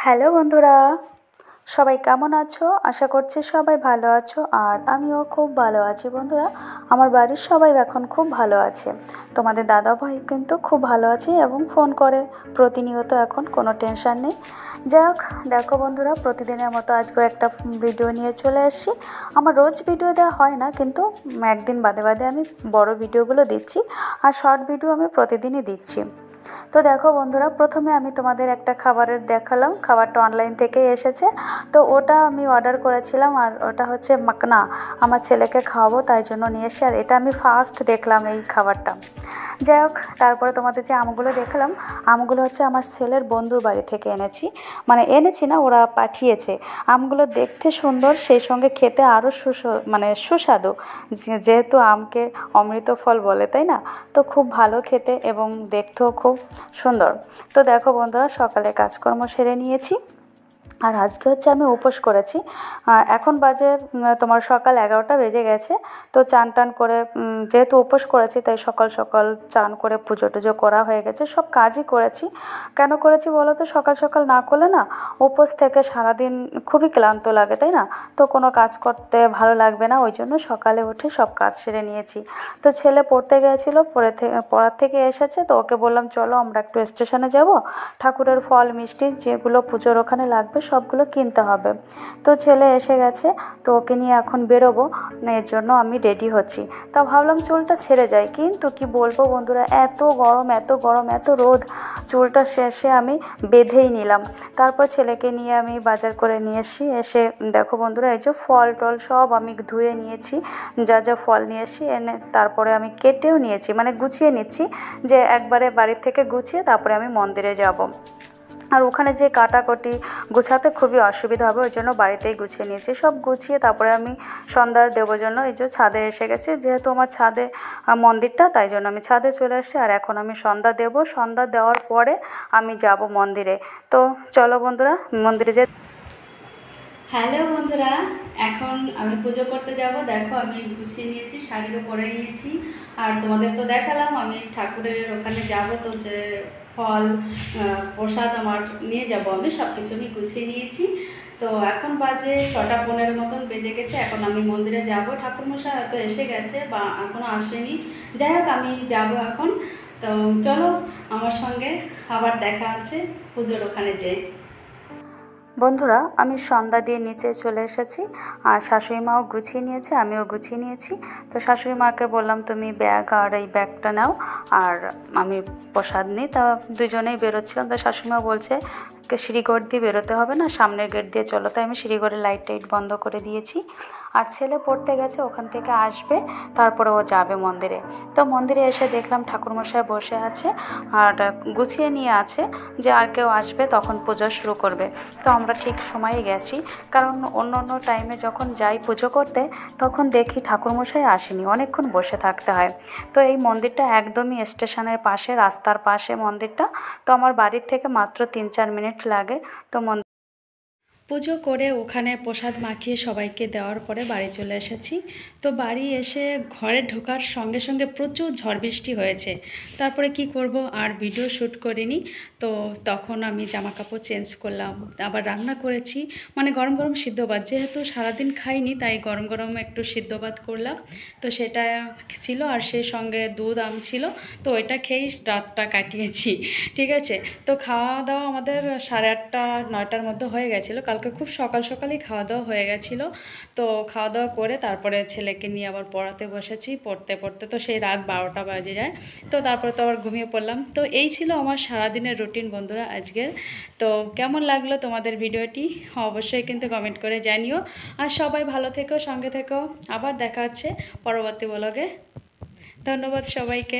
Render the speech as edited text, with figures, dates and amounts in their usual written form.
Hello বন্ধুরা, সবাই কেমন আছো? আশা করছি সবাই ভালো আছো আর আমিও খুব ভালো আছি। বন্ধুরা, আমার বাড়ির সবাই এখন খুব ভালো আছে। তোমাদের দাদাভাই কিন্তু খুব ভালো আছে এবং ফোন করে প্রতিনিয়ত, এখন কোনো টেনশন নেই। যাই হোক, দেখো বন্ধুরা, প্রতিদিনের মতো আজকেও একটা ভিডিও নিয়ে চলে এসেছি। আমার রোজ ভিডিও দেওয়া হয় না, কিন্তু একদিন বাদে বাদে আমি বড় ভিডিওগুলো দিচ্ছি আর শর্ট ভিডিও আমি প্রতিদিনই দিচ্ছি। তো দেখো বন্ধুরা, প্রথমে আমি তোমাদের একটা খাবারের দেখালাম। খাবারটা অনলাইন থেকে এসেছে, তো ওটা আমি অর্ডার করেছিলাম আর ওটা হচ্ছে মাকনা। আমার ছেলেকে খাওয়াবো তাই জন্য নিয়ে এসে, আর এটা আমি ফার্স্ট দেখলাম এই খাবারটা। যাই হোক, তারপরে তোমাদের যে আমগুলো দেখলাম, আমগুলো হচ্ছে আমার ছেলের বন্ধুর বাড়ি থেকে এনেছি। মানে এনেছি না, ওরা পাঠিয়েছে। আমগুলো দেখতে সুন্দর, সেই সঙ্গে খেতে আরও সুস্বাদু। যেহেতু আমকে অমৃত ফল বলে, তাই না? তো খুব ভালো খেতে এবং দেখতেও খুব সুন্দর। তো দেখো বন্ধুরা, সকালে কাজকর্ম সেরে নিয়েছি আর আজকে হচ্ছে আমি উপোস করেছি। এখন বাজে তোমার সকাল 11টা বেজে গেছে। তো চান টান করে, যেহেতু উপোস করেছি তাই সকাল সকাল চান করে পুজো টুজো করা হয়ে গেছে, সব কাজই করেছি। কেন করেছি বলো তো? সকাল সকাল না করলে না, উপোস থেকে সারাদিন খুবই ক্লান্ত লাগে, তাই না? তো কোনো কাজ করতে ভালো লাগবে না, ওই জন্য সকালে উঠে সব কাজ সেরে নিয়েছি। তো ছেলে পড়তে গিয়েছিল, পড়ার থেকে এসেছে, তো ওকে বললাম চলো আমরা একটু স্টেশনে যাব, ঠাকুরের ফল মিষ্টি যেগুলো পুজোর ওখানে লাগবে সবগুলো কিনতে হবে। তো ছেলে এসে গেছে, তো ওকে নিয়ে এখন বেরোবো, এর জন্য আমি রেডি হচ্ছি। তা ভাবলাম চুলটা ছেড়ে যায়, কিন্তু কি বলবো বন্ধুরা, এত গরম এত গরম এত রোদ, চুলটা শেষে আমি বেঁধেই নিলাম। তারপর ছেলেকে নিয়ে আমি বাজার করে নিয়ে এসে দেখো বন্ধুরা, এই যে ফল টল সব আমি ধুয়ে নিয়েছি। যা যা ফল নিয়ে এসে এনে তারপরে আমি কেটেও নিয়েছি, মানে গুছিয়ে নিচ্ছি, যে একবারে বাড়ির থেকে গুছিয়ে তারপরে আমি মন্দিরে যাব। আর ওখানে যে কাটাকুটি গুছাতে খুবই অসুবিধা হবে, ওই জন্য বাড়িতেই গুছিয়ে নিয়েছি। সব গুছিয়ে তারপরে আমি সন্ধ্যা দেওয়ার জন্য এই যে ছাদে এসে গেছি। যেহেতু আমার ছাদে মন্দিরটা, তাই জন্য আমি ছাদে চলে এসেছি। আর এখন আমি সন্ধ্যা দেব, সন্ধ্যা দেওয়ার পরে আমি যাব মন্দিরে। তো চলো বন্ধুরা, মন্দিরে যে হ্যালো বন্ধুরা, এখন আমি পুজো করতে যাব। দেখো আমি গুছিয়ে নিয়েছি, শাড়িও পরে নিয়েছি। আর তোমাদের তো দেখালাম আমি ঠাকুরের ওখানে যাব, তো যে ফল প্রসাদ আমার নিয়ে যাব, আমি সব কিছু আমি গুছিয়ে নিয়েছি। তো এখন বাজে 6টা 15 মতন বেজে গেছে। এখন আমি মন্দিরে যাব। ঠাকুরমশাই হয়তো এসে গেছে বা এখনও আসেনি। যাই হোক, আমি যাব এখন। তো চলো আমার সঙ্গে, আবার দেখা আছে পুজোর ওখানে যেয়ে। বন্ধুরা, আমি সন্ধ্যা দিয়ে নিচে চলে এসেছি আর শাশুড়ি মাও গুছিয়ে নিয়েছে, আমিও গুছিয়ে নিয়েছি। তো শাশুড়ি মাকে বললাম তুমি ব্যাগ আর এই ব্যাগটা নাও আর আমি প্রসাদ নিই। তা দুজনেই বেরোচ্ছিলাম। তো শাশুড়ি মা বলছে সিঁড়িঘর দিয়ে বেরোতে হবে না, সামনের গেট দিয়ে চলো। তাই আমি সিঁড়িঘরের লাইট টাইট বন্ধ করে দিয়েছি। আর ছেলে পড়তে গেছে, ওখান থেকে আসবে, তারপরে ও যাবে মন্দিরে। তো মন্দিরে এসে দেখলাম ঠাকুরমশাই বসে আছে আর গুছিয়ে নিয়ে আছে যে আর কেউ আসবে তখন পুজো শুরু করবে। তো আমরা ঠিক সময়ে গেছি, কারণ অন্য অন্য টাইমে যখন যাই পুজো করতে তখন দেখি ঠাকুরমশাই আসেনি, অনেকক্ষণ বসে থাকতে হয়। তো এই মন্দিরটা একদমই স্টেশনের পাশে, রাস্তার পাশে মন্দিরটা। তো আমার বাড়ির থেকে মাত্র 3-4 মিনিট লাগে। তো পুজো করে ওখানে প্রসাদ মাখিয়ে সবাইকে দেওয়ার পরে বাড়ি চলে এসেছি। তো বাড়ি এসে ঘরে ঢোকার সঙ্গে সঙ্গে প্রচুর ঝড় বৃষ্টি হয়েছে। তারপরে কি করব, আর ভিডিও শ্যুট করিনি। তো তখন আমি জামা কাপড় চেঞ্জ করলাম, আবার রান্না করেছি, মানে গরম গরম সিদ্ধ ভাত, যেহেতু সারাদিন খাইনি তাই গরম গরম একটু সিদ্ধ ভাত করলাম। তো সেটা ছিল, আর সেই সঙ্গে দুধ আম ছিল। তো ওইটা খেয়েই রাতটা কাটিয়েছি, ঠিক আছে। তো খাওয়া দাওয়া আমাদের 8:30-9টার মধ্যে হয়ে গেছিলো। কালকে খুব সকাল সকালই খাওয়া দাওয়া হয়ে গেছিলো। তো খাওয়া দাওয়া করে তারপরে ছেলেকে নিয়ে আবার পড়াতে বসেছি। পড়তে পড়তে তো সেই রাত 12টা বাজে যায়। তো তারপরে তো আবার ঘুমিয়ে পড়লাম। তো এই ছিল আমার সারাদিনের রুটিন বন্ধুরা আজকের। তো কেমন লাগলো তোমাদের ভিডিওটি অবশ্যই কিন্তু কমেন্ট করে জানিও। আর সবাই ভালো থেকো, সঙ্গে থেকো। আবার দেখা হচ্ছে পরবর্তী ব্লগে। ধন্যবাদ সবাইকে।